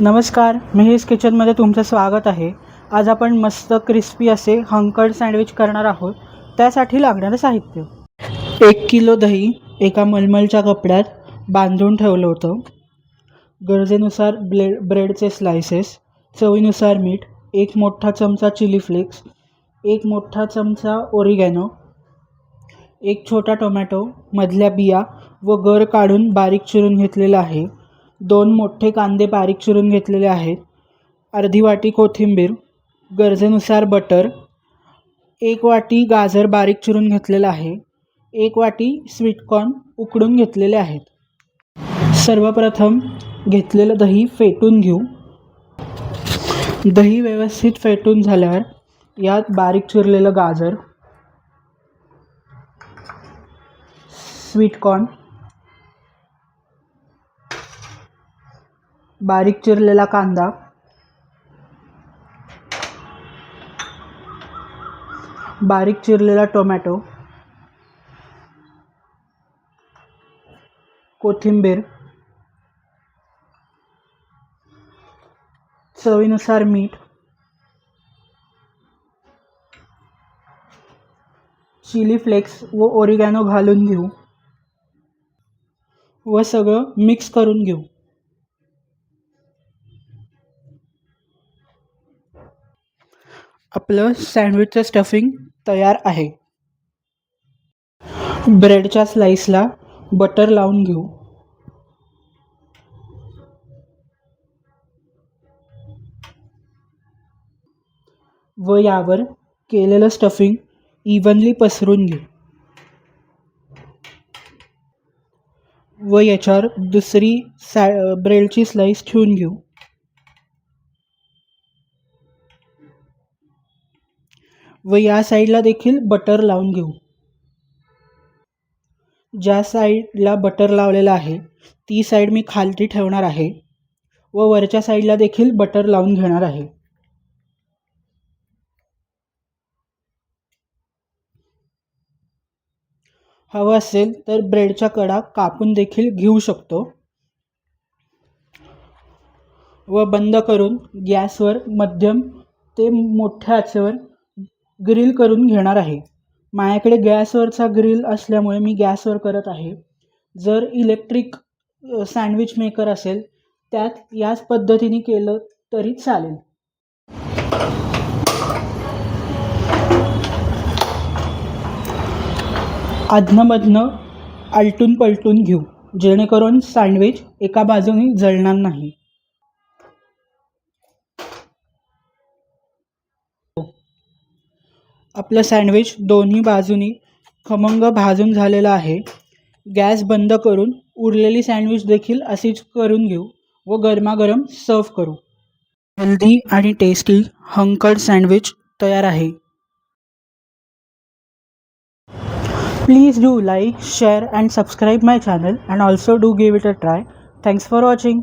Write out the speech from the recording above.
नमस्कार, मिहीस किचनमध्ये तुमचं स्वागत आहे। आज आपण मस्त क्रिस्पी असे हंकड सँडविच करणार आहोत। त्यासाठी लागणारे साहित्य: 1 किलो दही एका मलमलच्या कपड्यात बांधून ठेवलं होतं, गरजेनुसार ब्रेडचे स्लाइसेस, चवीनुसार मीठ, 1 मोठा चमचा चिली फ्लेक्स, 1 मोठा चमचा ओरिगॅनो, 1 छोटा टोमॅटो मधल्या बिया व गर काढून बारीक चिरून घेतलेला आहे, 2 मोठे कांदे बारीक चिरून घेतलेले आहेत, अर्धी वाटी कोथिंबीर, गरजेनुसार बटर, 1 वाटी गाजर बारीक चिरून घेतलेला आहे, 1 वाटी स्वीटकॉर्न उकडून घेतलेले आहेत। सर्वप्रथम घेतलेलं दही फेटून घेऊ। दही व्यवस्थित फेटून झाल्यावर यात बारीक चिरलेलं गाजर, स्वीटकॉर्न, बारीक चिरलेला कांदा, बारीक चिरलेला टोमॅटो, कोथिंबीर, चवीनुसार मीठ, चिली फ्लेक्स व ओरिगॅनो घालून घेऊ व सगळं मिक्स करून घेऊ। आपलं सँडविचचं स्टफिंग तयार आहे। ब्रेडच्या स्लाइसला बटर लावून घेऊ व यावर केलेलं स्टफिंग इव्हनली पसरून घेऊ व याच्यावर दुसरी ब्रेडची स्लाइस ठेवून घेऊ व या साईडला देखील बटर लावून घेऊ। ज्या साईडला बटर लावलेला आहे ती साईड मी खालती ठेवणार आहे व वरच्या साईडला देखील बटर लावून घेणार आहे। हवं असेल तर ब्रेडच्या कडा कापून देखील घेऊ शकतो व बंद करून गॅसवर मध्यम ते मोठ्या आचेवर ग्रिल करून घेणार आहे। माझ्याकडे गॅसवरचा ग्रिल असल्यामुळे मी गॅसवर करत आहे। जर इलेक्ट्रिक सँडविच मेकर असेल त्यात याच पद्धतीने केलं तरी चालेल। अधनमधनं आलटून पलटून घेऊ जेणेकरून सँडविच एका बाजूने जळणार नाही। आपलं सँडविच दोन्ही बाजूनी खमंग भाजून झालेलं आहे। गॅस बंद करून उरलेली सँडविच देखील अशीच करून घेऊ व गरमागरम सर्व करू। हेल्दी आणि टेस्टी हंकड सँडविच तयार आहे। Please do like, share and subscribe my channel and also do give it a try. Thanks for watching.